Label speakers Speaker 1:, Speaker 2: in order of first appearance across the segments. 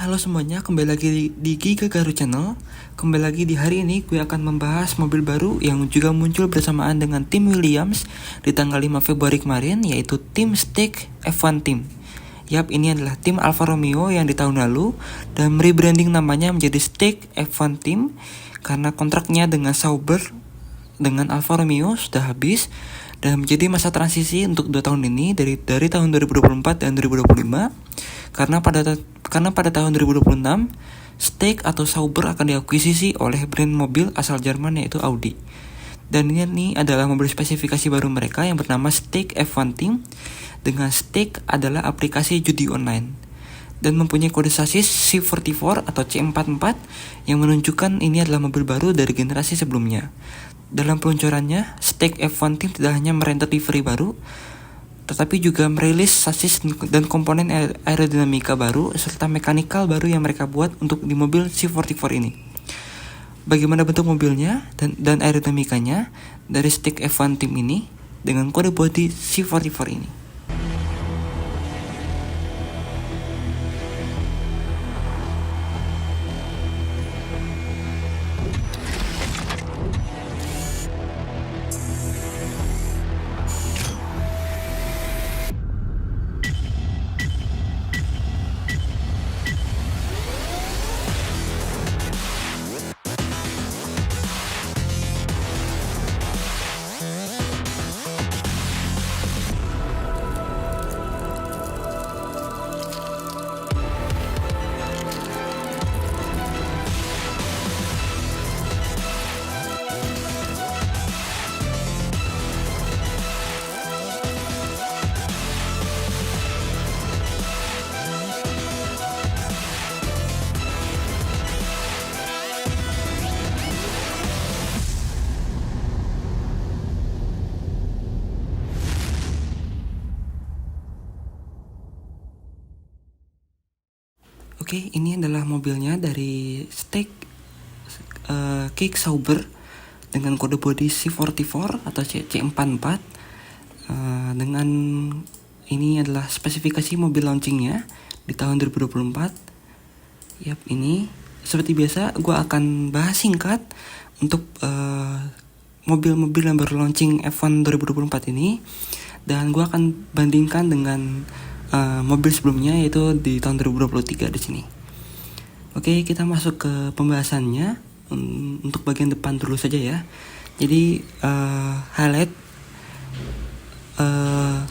Speaker 1: Halo semuanya, kembali lagi di Giga Garu Channel. Kembali lagi di hari ini gue akan membahas mobil baru yang juga muncul bersamaan dengan tim Williams di tanggal 5 Februari kemarin, yaitu tim Stake F1 Team. Yap, ini adalah tim Alfa Romeo yang di tahun lalu dan rebranding namanya menjadi Stake F1 Team karena kontraknya dengan Sauber dengan Alfa Romeo sudah habis dan menjadi masa transisi untuk 2 tahun ini dari tahun 2024 dan 2025 karena pada tahun 2026 Stake atau Sauber akan diakuisisi oleh brand mobil asal Jerman yaitu Audi. Dan ini adalah mobil spesifikasi baru mereka yang bernama Stake F1 Team. Dengan Stake adalah aplikasi judi online dan mempunyai kode sasis C44 atau C44 yang menunjukkan ini adalah mobil baru dari generasi sebelumnya. Dalam peluncurannya, Stake F1 Team tidak hanya merenter livery baru, tetapi juga merilis sasis dan komponen aerodinamika baru serta mekanikal baru yang mereka buat untuk di mobil C44 ini. Bagaimana bentuk mobilnya dan aerodinamikanya dari Stake F1 Team ini dengan kode bodi C44 ini. Oke, ini adalah mobilnya dari Stake Cake Sauber dengan kode bodi C44 atau C44. Dengan ini adalah spesifikasi mobil launchingnya di tahun 2024. Yap, ini seperti biasa gue akan bahas singkat untuk mobil-mobil yang baru launching F1 2024 ini, dan gue akan bandingkan dengan mobil sebelumnya yaitu di tahun 2023 di sini. Oke, kita masuk ke pembahasannya. Untuk bagian depan dulu saja ya. Jadi highlight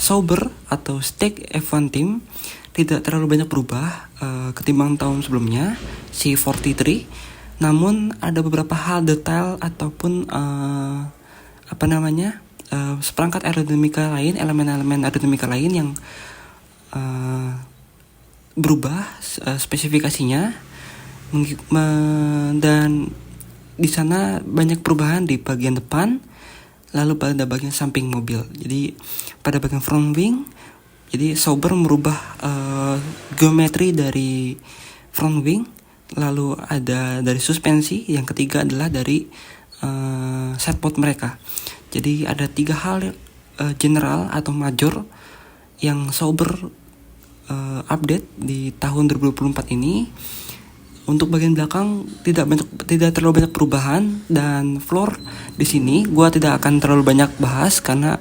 Speaker 1: Sauber atau Stake F1 Team tidak terlalu banyak berubah ketimbang tahun sebelumnya C43. Namun ada beberapa hal detail ataupun seperangkat aerodinamika lain, elemen-elemen aerodinamika lain yang berubah spesifikasinya, dan di sana banyak perubahan di bagian depan, lalu pada bagian samping mobil. Jadi pada bagian front wing, jadi Sauber merubah geometri dari front wing, lalu ada dari suspensi, yang ketiga adalah dari setpot mereka. Jadi ada 3 hal general atau major yang Sauber update di tahun 2024 ini. Untuk bagian belakang tidak terlalu banyak perubahan, dan floor di sini gua tidak akan terlalu banyak bahas karena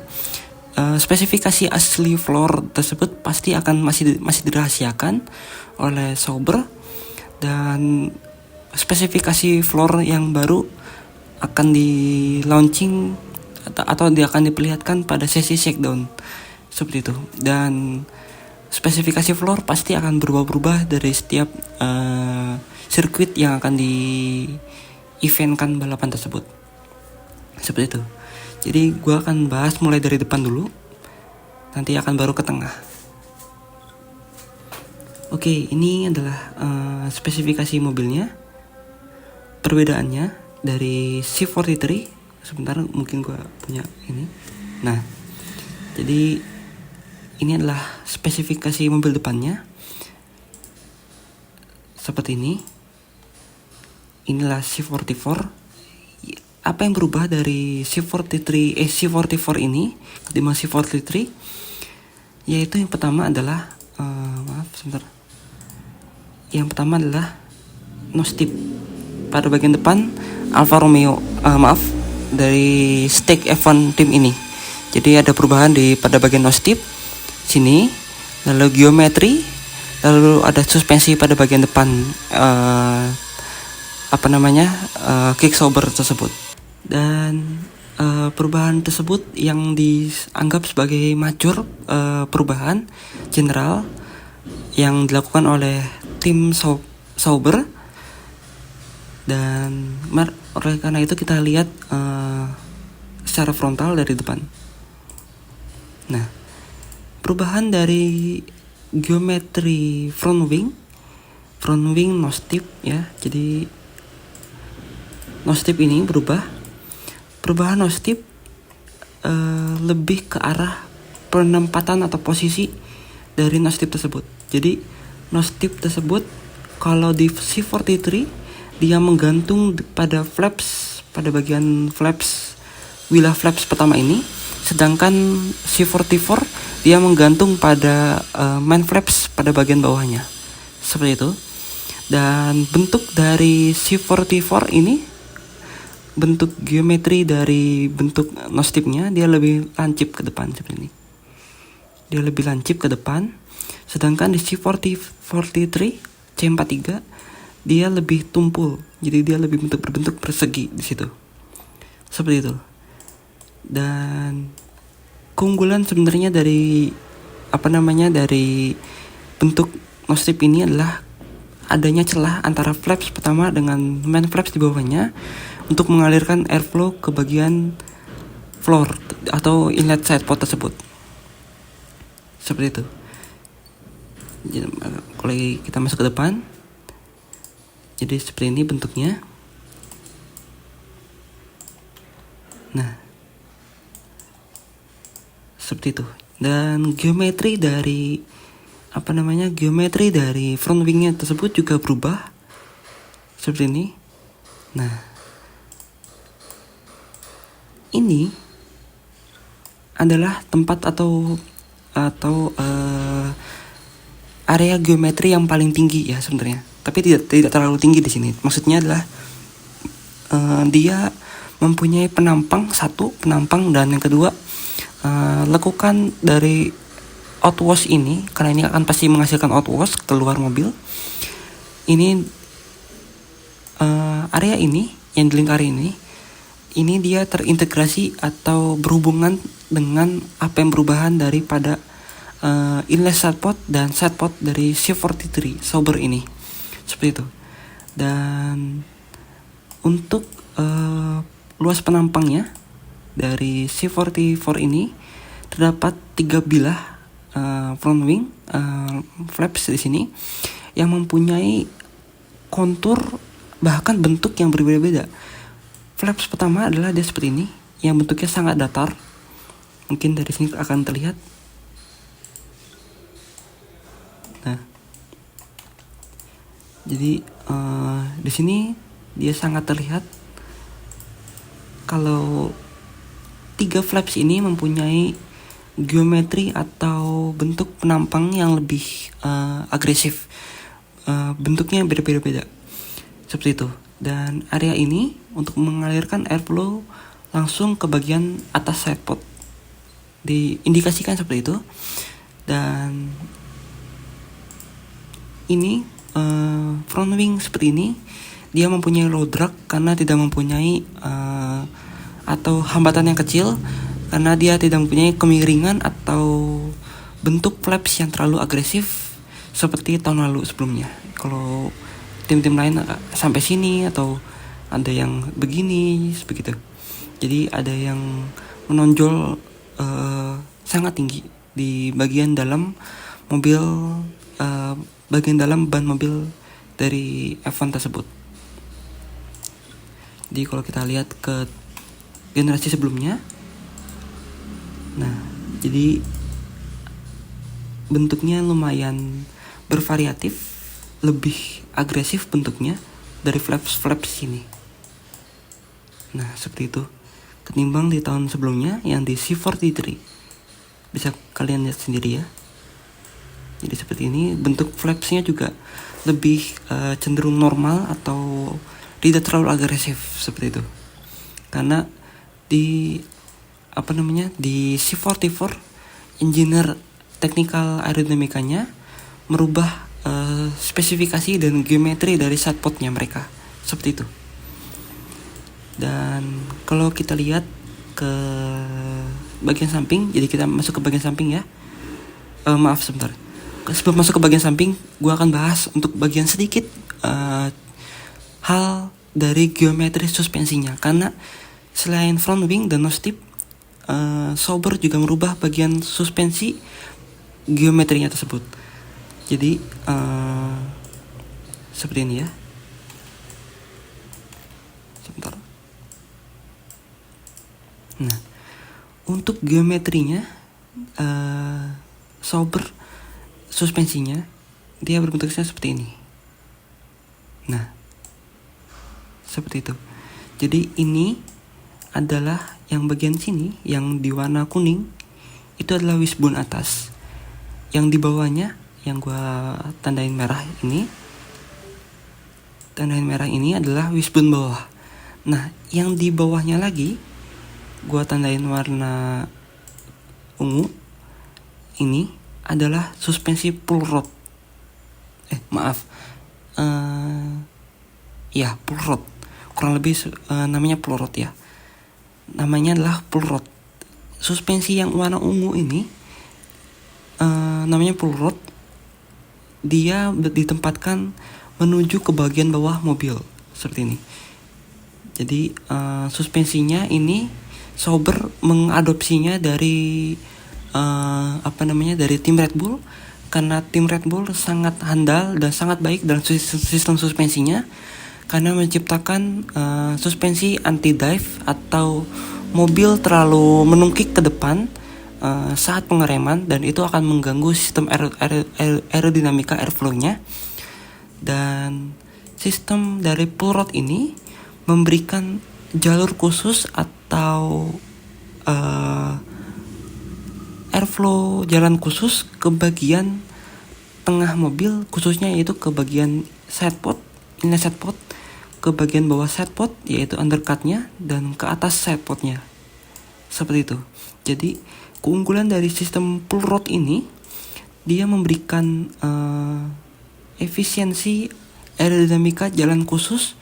Speaker 1: spesifikasi asli floor tersebut pasti akan masih dirahasiakan oleh Sauber, dan spesifikasi floor yang baru akan di launching atau dia akan diperlihatkan pada sesi shakedown seperti itu. Dan spesifikasi floor pasti akan berubah-ubah dari setiap sirkuit yang akan di eventkan balapan tersebut. Seperti itu. Jadi gue akan bahas mulai dari depan dulu, nanti akan baru ke tengah. Oke, ini adalah spesifikasi mobilnya. Perbedaannya dari C43. Sebentar, mungkin gue punya ini. Nah, jadi ini adalah spesifikasi mobil depannya. Seperti ini. Inilah C44. Apa yang berubah dari C44 ini ketimbang C43? Yaitu yang pertama adalah Yang pertama adalah nose tip. Pada bagian depan Alfa Romeo, dari Stake F1 tim ini. Jadi ada perubahan pada bagian nose tip sini, lalu geometri, lalu ada suspensi pada bagian depan kicksober tersebut. Dan perubahan tersebut yang dianggap sebagai major perubahan general yang dilakukan oleh tim Sauber. Dan oleh karena itu kita lihat secara frontal dari depan. Nah, perubahan dari geometri front wing nose tip ya. Jadi nose tip ini berubah. Perubahan nose tip lebih ke arah penempatan atau posisi dari nose tip tersebut. Jadi nose tip tersebut kalau di C43 dia menggantung pada bagian wilayah flaps pertama ini, sedangkan C44 dia menggantung pada main flaps pada bagian bawahnya, seperti itu. Dan bentuk dari C44 ini, bentuk geometri dari bentuk nose tipnya dia lebih lancip ke depan seperti ini. Dia lebih lancip ke depan, sedangkan di C43 C43 dia lebih tumpul, jadi dia lebih berbentuk persegi di situ, seperti itu. Dan keunggulan sebenarnya dari bentuk nose tip ini adalah adanya celah antara flaps pertama dengan main flaps di bawahnya untuk mengalirkan airflow ke bagian floor atau inlet side pod tersebut, seperti itu. Jadi, kalau kita masuk ke depan, jadi seperti ini bentuknya. Nah, seperti itu. Dan geometri dari front wingnya tersebut juga berubah seperti ini. Nah, ini adalah tempat atau area geometri yang paling tinggi ya sebenarnya, tapi tidak terlalu tinggi di sini. Maksudnya adalah dia mempunyai penampang, dan yang kedua lekukan dari outwash ini, karena ini akan pasti menghasilkan outwash keluar mobil. Ini area ini yang dilingkari ini dia terintegrasi atau berhubungan dengan apa yang perubahan daripada inlet side pod dan side pod dari C43 Sauber ini, seperti itu. Dan untuk luas penampangnya dari C44 ini terdapat 3 bilah front wing flaps di sini yang mempunyai kontur bahkan bentuk yang berbeda-beda. Flaps pertama adalah dia seperti ini, yang bentuknya sangat datar. Mungkin dari sini akan terlihat. Nah, jadi di sini dia sangat terlihat kalau 3 flaps ini mempunyai geometri atau bentuk penampang yang lebih agresif. Bentuknya beda-beda seperti itu. Dan area ini untuk mengalirkan airflow langsung ke bagian atas side pod, diindikasikan seperti itu. Dan ini front wing seperti ini dia mempunyai low drag karena tidak mempunyai atau hambatan yang kecil, karena dia tidak mempunyai kemiringan atau bentuk flaps yang terlalu agresif seperti tahun lalu sebelumnya. Kalau tim-tim lain sampai sini atau ada yang begini begitu. Jadi ada yang menonjol sangat tinggi di bagian dalam mobil, bagian dalam ban mobil dari F1 tersebut. Jadi kalau kita lihat ke generasi sebelumnya, nah jadi bentuknya lumayan bervariatif, lebih agresif bentuknya dari flaps ini. Nah seperti itu, ketimbang di tahun sebelumnya yang di C43. Bisa kalian lihat sendiri ya. Jadi seperti ini, bentuk flapsnya juga lebih cenderung normal atau tidak terlalu agresif seperti itu. Karena di di C44 engineer technical aerodinamikanya merubah spesifikasi dan geometri dari sidepodnya mereka seperti itu. Dan kalau kita lihat ke bagian samping, jadi kita masuk ke bagian samping ya. Maaf sebentar. Sebelum masuk ke bagian samping, gue akan bahas untuk bagian sedikit hal dari geometri suspensinya. Karena selain front wing dan nose tip, Sauber juga merubah bagian suspensi geometrinya tersebut. Jadi seperti ini ya. Sebentar. Nah, untuk geometrinya Sauber suspensinya dia berbentuknya seperti ini. Nah, seperti itu. Jadi ini adalah yang bagian sini yang di warna kuning itu adalah wishbone atas. Yang di bawahnya yang gua tandain merah ini adalah wishbone bawah. Nah, yang di bawahnya lagi gua tandain warna ungu ini adalah suspensi pull rod. Pull rod. Kurang lebih namanya pull rod ya. Namanya adalah pull rod. Suspensi yang warna ungu ini namanya pull rod. Dia ditempatkan menuju ke bagian bawah mobil seperti ini. Jadi suspensinya ini Sauber mengadopsinya dari dari tim Red Bull, karena tim Red Bull sangat handal dan sangat baik dalam sistem suspensinya karena menciptakan suspensi anti-dive atau mobil terlalu menungkik ke depan saat pengereman, dan itu akan mengganggu sistem aerodinamika airflow-nya. Dan sistem dari pull rod ini memberikan jalur khusus atau airflow jalan khusus ke bagian tengah mobil, khususnya yaitu ke bagian sidepod, inlet sidepod, ke bagian bawah sidepod yaitu undercutnya, dan ke atas sidepodnya seperti itu. Jadi keunggulan dari sistem pull rod ini, dia memberikan efisiensi aerodinamika jalan khusus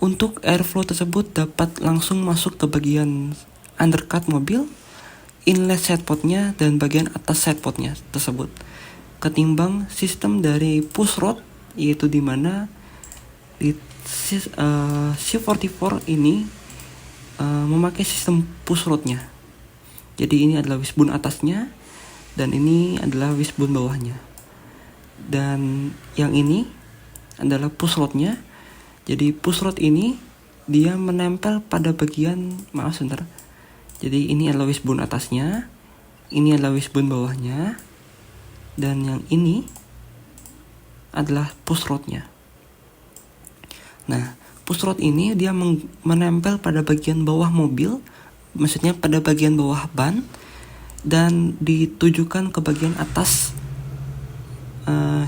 Speaker 1: untuk airflow tersebut dapat langsung masuk ke bagian undercut mobil, inlet sidepodnya, dan bagian atas sidepodnya tersebut, ketimbang sistem dari push rod, yaitu dimana di C44 ini memakai sistem push rodnya. Jadi ini adalah wishbone atasnya dan ini adalah wishbone bawahnya, dan yang ini adalah push rodnya. Jadi push rod ini dia menempel pada bagian, jadi ini adalah wishbone atasnya, ini adalah wishbone bawahnya, dan yang ini adalah push rodnya. Nah, push rod ini dia menempel pada bagian bawah mobil, maksudnya pada bagian bawah ban, dan ditujukan ke bagian atas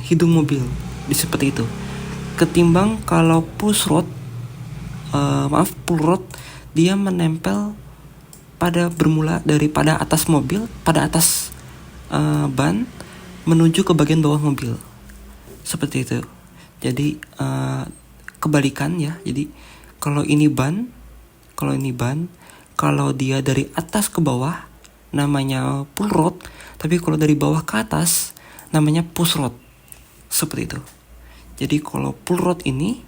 Speaker 1: hidung mobil, seperti itu. Ketimbang kalau pull rod dia menempel bermula daripada atas mobil, pada atas ban menuju ke bagian bawah mobil, seperti itu. Jadi kebalikan ya. Jadi kalau ini ban, kalau dia dari atas ke bawah namanya pull rod, tapi kalau dari bawah ke atas namanya push rod, seperti itu. Jadi kalau pull rod ini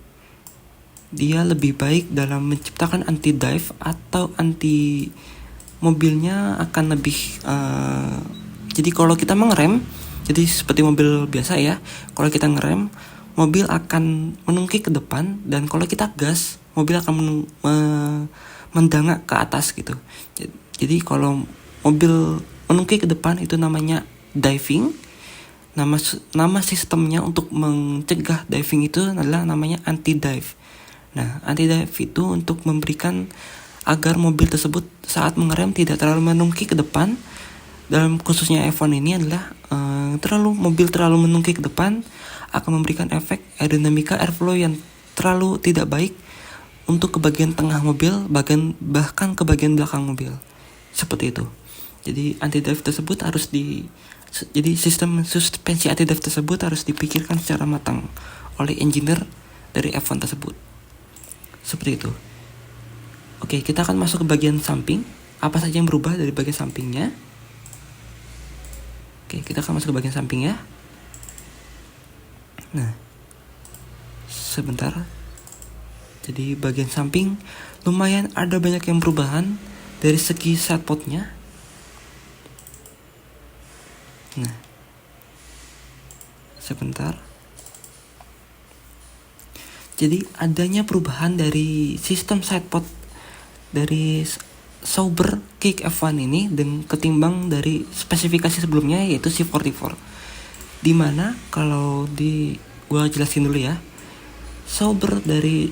Speaker 1: dia lebih baik dalam menciptakan anti dive atau anti mobilnya akan lebih jadi kalau kita mengerem, jadi seperti mobil biasa ya, kalau kita ngerem mobil akan menungkik ke depan, dan kalau kita gas mobil akan mendangak ke atas gitu. Jadi kalau mobil menungkik ke depan itu namanya diving. Nama sistemnya untuk mencegah diving itu adalah namanya anti dive. Nah, anti dive itu untuk memberikan agar mobil tersebut saat mengerem tidak terlalu menungkik ke depan, dalam khususnya F1 ini adalah mobil terlalu menungkik ke depan akan memberikan efek aerodinamika airflow yang terlalu tidak baik untuk ke bagian tengah mobil, bahkan ke bagian belakang mobil. Seperti itu. Jadi sistem suspensi anti-dive tersebut harus dipikirkan secara matang oleh engineer dari F1 tersebut. Seperti itu. Oke, kita akan masuk ke bagian samping. Apa saja yang berubah dari bagian sampingnya? Oke, kita akan masuk ke bagian samping ya. Nah, sebentar. Jadi bagian samping lumayan ada banyak yang perubahan dari segi sidepodnya. Nah, sebentar. Jadi adanya perubahan dari sistem sidepod dari Sauber Kick F1 ini dengan ketimbang dari spesifikasi sebelumnya yaitu C44. Dimana kalau gua jelasin dulu ya. Sauber dari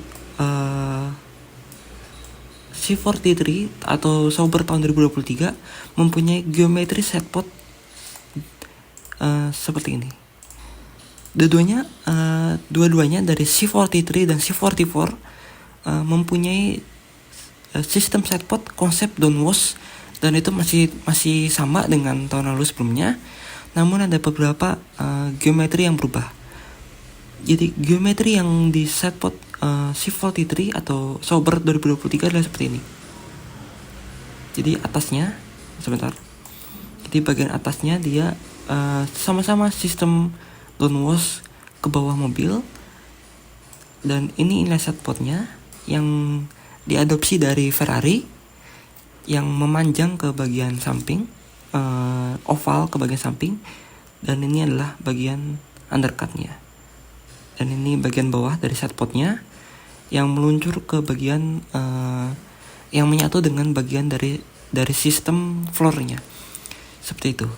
Speaker 1: C43 atau Sauber tahun 2023 mempunyai geometri sidepod seperti ini. Dua-duanya dari C43 dan C44 mempunyai sistem sidepod konsep downwash, dan itu masih sama dengan tahun lalu sebelumnya. Namun ada beberapa geometri yang berubah. Jadi geometri yang di sidepod C43 atau Sauber 2023 adalah seperti ini. Jadi atasnya, sebentar. Jadi bagian atasnya dia sama-sama sistem downwash ke bawah mobil, dan ini inline sidepodnya yang diadopsi dari Ferrari yang memanjang ke bagian samping, oval ke bagian samping, dan ini adalah bagian undercutnya, dan ini bagian bawah dari sidepodnya yang meluncur ke bagian yang menyatu dengan bagian dari sistem floornya, seperti itu.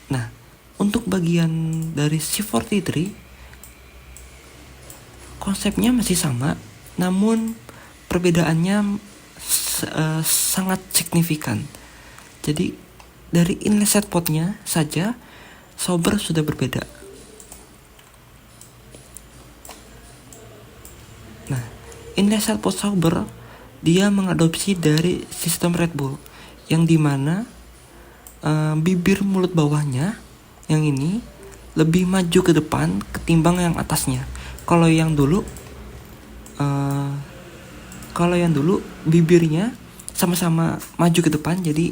Speaker 1: Nah, untuk bagian dari C43 konsepnya masih sama, namun perbedaannya sangat signifikan. Jadi dari inlet sidepodnya saja Sauber sudah berbeda. Nah, inlet sidepod Sauber dia mengadopsi dari sistem Red Bull, yang dimana bibir mulut bawahnya yang ini lebih maju ke depan ketimbang yang atasnya. Kalau yang dulu bibirnya sama-sama maju ke depan, jadi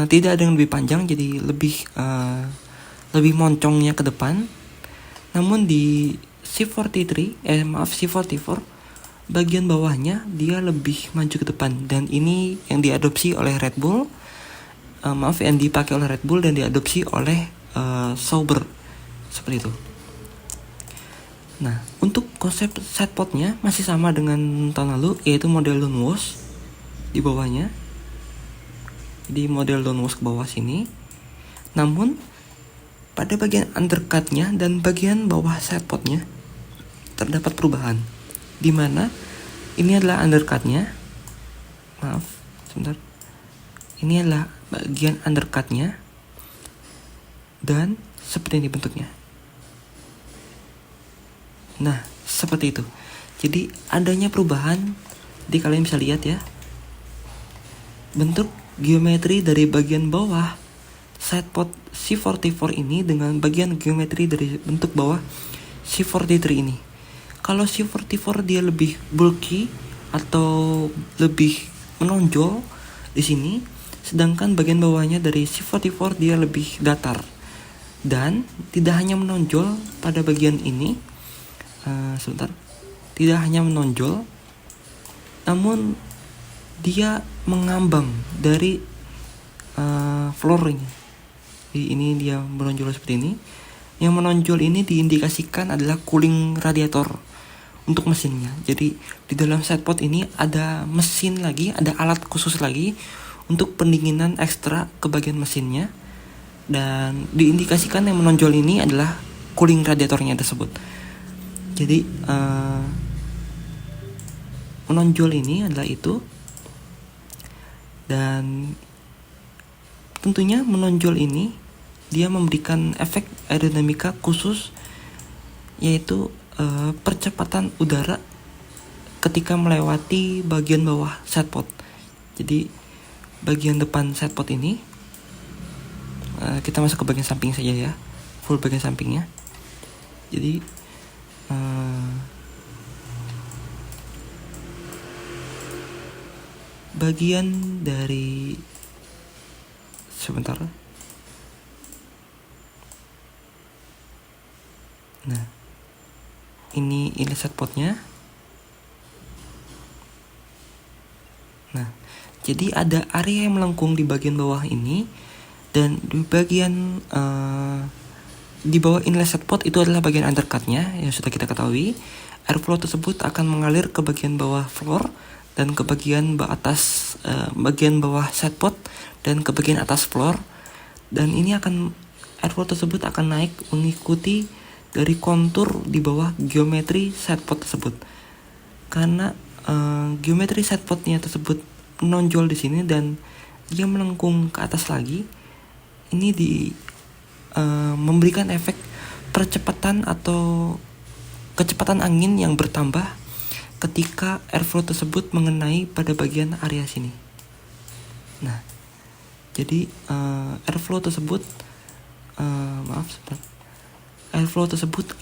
Speaker 1: tidak ada yang lebih panjang, jadi lebih moncongnya ke depan. Namun di C44 bagian bawahnya dia lebih maju ke depan, dan ini yang diadopsi oleh Red Bull, yang dipakai oleh Red Bull dan diadopsi oleh Sauber, seperti itu. Nah, untuk konsep sidepodnya masih sama dengan tahun lalu, yaitu model downwash di bawahnya. Jadi model downwash ke bawah sini. Namun pada bagian undercutnya dan bagian bawah sidepodnya terdapat perubahan, di mana ini adalah undercutnya. Maaf, sebentar. Ini adalah bagian undercutnya, dan seperti ini bentuknya. Nah, seperti itu. Jadi adanya perubahan, jadi kalian bisa lihat ya, bentuk geometri dari bagian bawah sidepod C44 ini dengan bagian geometri dari bentuk bawah C43 ini. Kalau C44 dia lebih bulky atau lebih menonjol di sini, sedangkan bagian bawahnya dari C44 dia lebih datar. Dan tidak hanya menonjol pada bagian ini, tidak hanya menonjol, namun dia mengambang dari floornya. Jadi ini dia menonjol seperti ini. Yang menonjol ini diindikasikan adalah cooling radiator untuk mesinnya. Jadi di dalam sidepod ini ada mesin lagi, ada alat khusus lagi untuk pendinginan ekstra ke bagian mesinnya, dan diindikasikan yang menonjol ini adalah cooling radiatornya tersebut. Jadi menonjol ini adalah itu, dan tentunya menonjol ini dia memberikan efek aerodinamika khusus, yaitu percepatan udara ketika melewati bagian bawah setpot. Jadi bagian depan setpot ini, kita masuk ke bagian samping saja ya, full bagian sampingnya. Jadi bagian dari sebentar. Nah, ini setpotnya. Nah, jadi ada area yang melengkung di bagian bawah ini, dan di bagian di bawah inlet setpot itu adalah bagian undercutnya yang sudah kita ketahui. Airflow tersebut akan mengalir ke bagian bawah floor dan ke bagian bagian bawah setpot dan ke bagian atas floor, dan ini airflow tersebut akan naik mengikuti dari kontur di bawah geometri setpot tersebut. Karena geometri setpotnya tersebut menonjol di sini dan dia melengkung ke atas lagi, ini memberikan efek percepatan atau kecepatan angin yang bertambah ketika airflow tersebut mengenai pada bagian area sini. Nah, jadi airflow tersebut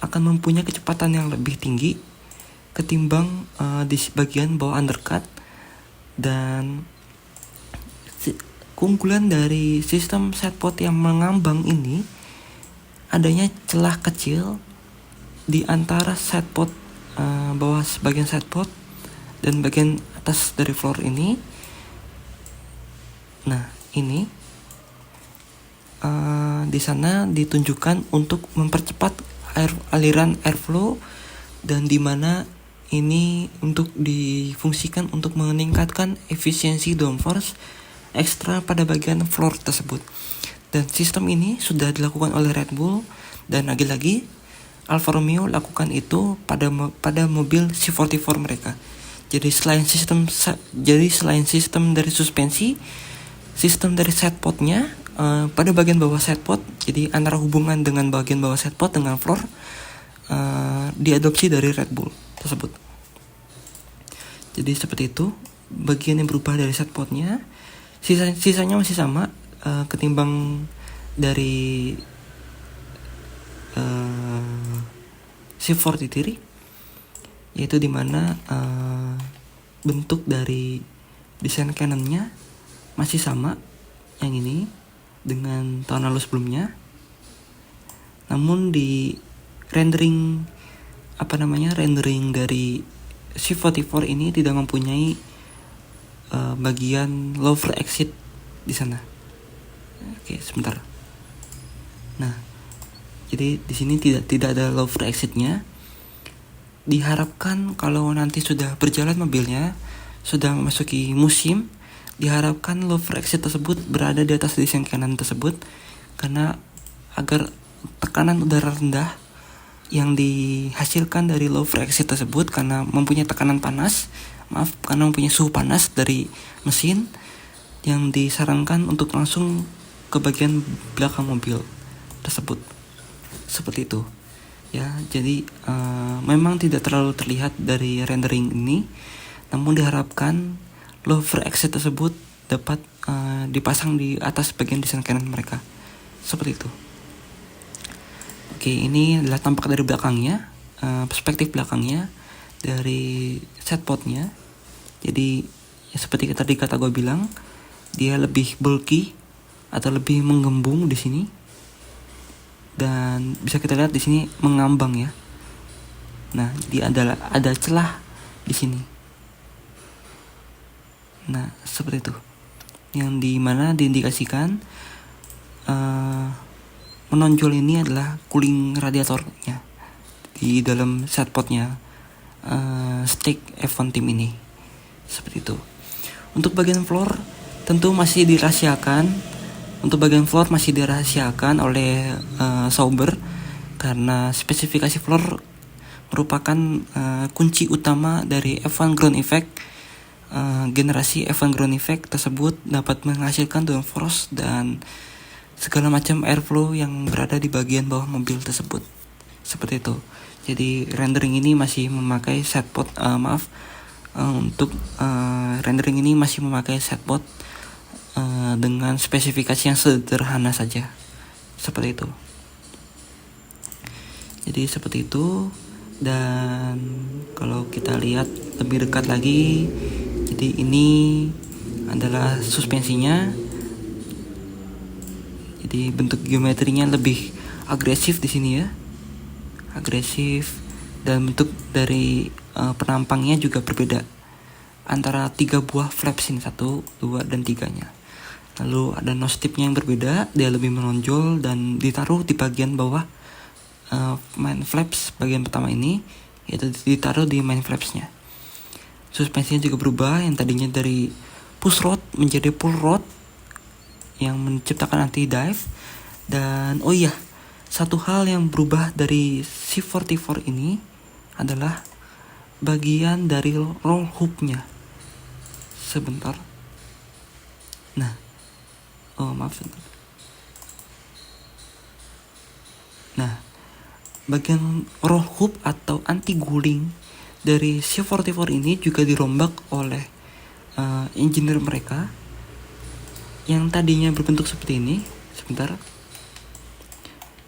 Speaker 1: akan mempunyai kecepatan yang lebih tinggi ketimbang di bagian bawah undercut. Dan keunggulan dari sistem setpot yang mengambang ini adanya celah kecil di antara setpot bawah bagian setpot dan bagian atas dari floor ini. Nah, ini di sana ditunjukkan untuk mempercepat aliran airflow, dan di mana ini untuk difungsikan untuk meningkatkan efisiensi downforce ekstra pada bagian floor tersebut. Dan sistem ini sudah dilakukan oleh Red Bull, dan lagi-lagi Alfa Romeo lakukan itu pada mobil C44 mereka. Jadi selain sistem dari suspensi, sistem dari setpotnya pada bagian bawah setpot, jadi antara hubungan dengan bagian bawah setpot dengan floor diadopsi dari Red Bull tersebut. Jadi seperti itu bagian yang berubah dari setpotnya. Sisanya masih sama ketimbang dari C43, yaitu dimana bentuk dari desain Canonnya masih sama yang ini dengan tahun lalu sebelumnya, namun di rendering dari C44 ini tidak mempunyai bagian lower exit di sana. Oke, sebentar. Nah, jadi di sini tidak ada lower exitnya. Diharapkan kalau nanti sudah berjalan mobilnya, sudah memasuki musim, diharapkan lower exit tersebut berada di atas desain Canon tersebut, karena agar tekanan udara rendah yang dihasilkan dari lower exit tersebut karena mempunyai suhu panas dari mesin, yang disarankan untuk langsung ke bagian belakang mobil tersebut. Seperti itu ya. Jadi memang tidak terlalu terlihat dari rendering ini, namun diharapkan lower exit tersebut dapat dipasang di atas bagian desain Canon mereka. Seperti itu. Oke, ini adalah tampak dari belakangnya, perspektif belakangnya dari setpotnya. Jadi ya, seperti tadi kata gue bilang, dia lebih bulky atau lebih menggembung di sini, dan bisa kita lihat di sini mengambang ya. Nah, jadi ada celah di sini. Nah, seperti itu, yang dimana diindikasikan menonjol ini adalah cooling radiatornya di dalam setpotnya stick F1 Team ini. Seperti itu. Untuk bagian floor tentu masih dirahasiakan. Oleh Sauber, karena spesifikasi floor merupakan kunci utama dari F1 ground effect generasi F1 ground effect tersebut dapat menghasilkan downforce dan segala macam airflow yang berada di bagian bawah mobil tersebut. Seperti itu. Jadi rendering ini masih memakai setpot rendering ini masih memakai setpot dengan spesifikasi yang sederhana saja. Seperti itu. Jadi seperti itu. Dan kalau kita lihat lebih dekat lagi, jadi ini adalah suspensinya. Jadi bentuk geometrinya lebih agresif di sini ya, agresif, dan bentuk dari penampangnya juga berbeda antara 3 buah flaps ini, 1, 2, dan 3-nya. Lalu ada nose tipnya yang berbeda, dia lebih menonjol dan ditaruh di bagian bawah main flaps bagian pertama ini, yaitu ditaruh di main flapsnya. Suspensinya juga berubah, yang tadinya dari push rod menjadi pull rod yang menciptakan anti dive. Dan satu hal yang berubah dari C44 ini adalah bagian dari roll hoop-nya. Sebentar. Bagian roll hoop atau anti guling dari C44 ini juga dirombak oleh engineer mereka yang tadinya berbentuk seperti ini.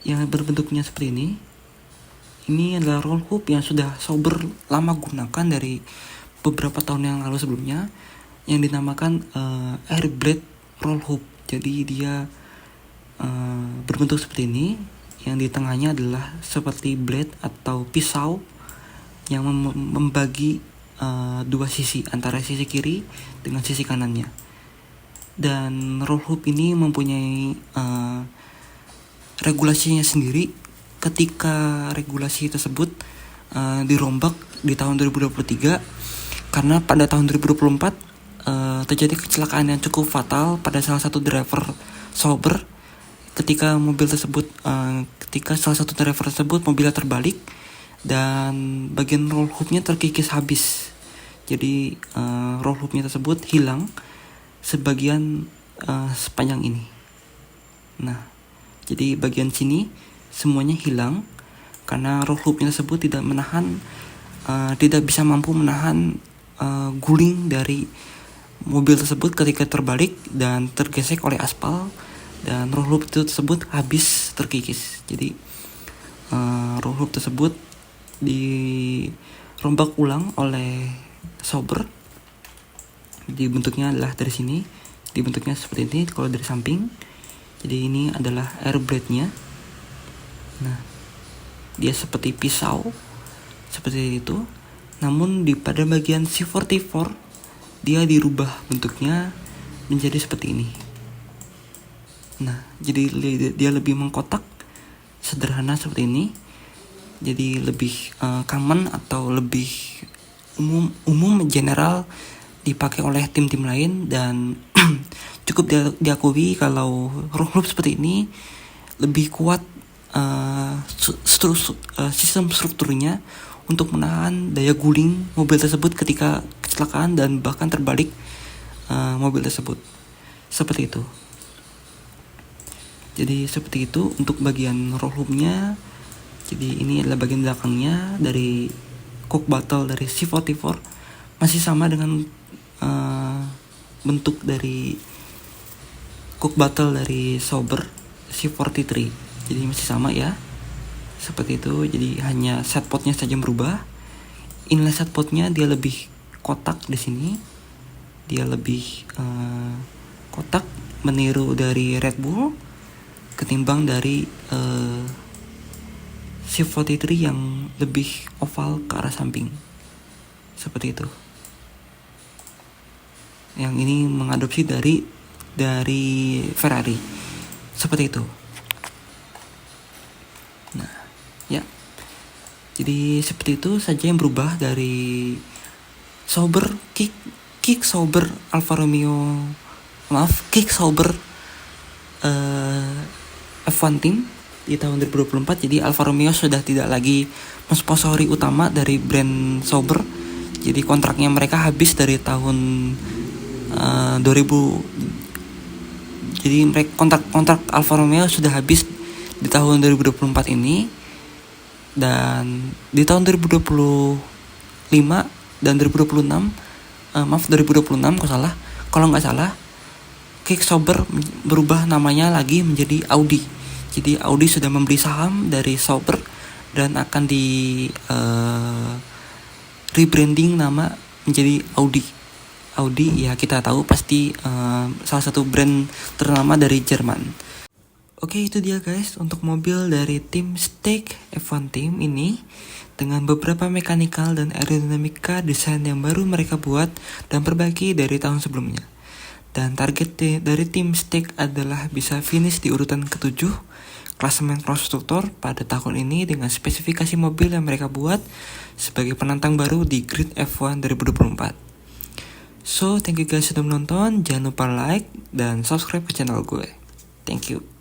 Speaker 1: Yang berbentuknya seperti ini. Ini adalah roll hoop yang sudah Sauber lama gunakan dari beberapa tahun yang lalu sebelumnya, yang dinamakan air blade roll hoop. Jadi dia berbentuk seperti ini, yang di tengahnya adalah seperti blade atau pisau yang membagi dua sisi, antara sisi kiri dengan sisi kanannya. Dan roll hoop ini mempunyai regulasinya sendiri. Ketika regulasi tersebut dirombak di tahun 2023, karena pada tahun 2024 terjadi kecelakaan yang cukup fatal pada salah satu driver Sauber. Ketika salah satu driver tersebut mobilnya terbalik dan bagian roll hoopnya terkikis habis. Jadi roll hoopnya tersebut hilang sebagian sepanjang ini. Nah, jadi bagian sini semuanya hilang karena roll hoopnya tersebut tidak bisa mampu menahan guling dari mobil tersebut ketika terbalik dan tergesek oleh aspal, dan roll hoop tersebut habis terkikis. Jadi roll hoop tersebut dirombak ulang oleh Sauber. Jadi bentuknya adalah dari sini, dibentuknya seperti ini kalau dari samping. Jadi ini adalah air blade-nya. Nah, dia seperti pisau seperti itu. Namun pada bagian C44 dia dirubah bentuknya menjadi seperti ini. Nah, jadi dia lebih mengkotak, sederhana seperti ini. Jadi lebih common atau lebih umum general dipakai oleh tim-tim lain, dan cukup diakui kalau roll hoop seperti ini lebih kuat sistem strukturnya untuk menahan daya guling mobil tersebut ketika kecelakaan dan bahkan terbalik mobil tersebut. Seperti itu. Jadi seperti itu untuk bagian roll hoop-nya. Jadi ini adalah bagian belakangnya dari cock bottle dari C44. Masih sama dengan bentuk dari cock bottle dari Sauber C43. Jadi masih sama ya. Seperti itu. Jadi hanya set potnya saja berubah. Inlet set potnya dia lebih kotak di sini. Dia lebih kotak, meniru dari Red Bull ketimbang dari C43 yang lebih oval ke arah samping. Seperti itu. Yang ini mengadopsi dari Ferrari. Seperti itu. Nah, ya. Jadi seperti itu saja yang berubah dari Sauber kick Sauber F1 team di tahun 2024. Jadi Alfa Romeo sudah tidak lagi mensponsori utama dari brand Sauber. Jadi kontraknya mereka habis dari tahun 2000. Jadi mereka kontrak Alfa Romeo sudah habis di tahun 2024 ini, dan di tahun 2025 dan 2026 kalau nggak salah Kick Sauber berubah namanya lagi menjadi Audi. Jadi Audi sudah membeli saham dari Sauber dan akan di rebranding nama menjadi Audi. Audi ya kita tahu pasti salah satu brand ternama dari Jerman. Oke, itu dia guys untuk mobil dari tim Stake F1 Team ini, dengan beberapa mekanikal dan aerodinamika desain yang baru mereka buat dan perbaiki dari tahun sebelumnya. Dan target dari tim Stake adalah bisa finish di urutan ke-7 klasemen konstruktor pada tahun ini dengan spesifikasi mobil yang mereka buat sebagai penantang baru di grid F1 2024. So, thank you guys sudah menonton. Jangan lupa like dan subscribe ke channel gue. Thank you.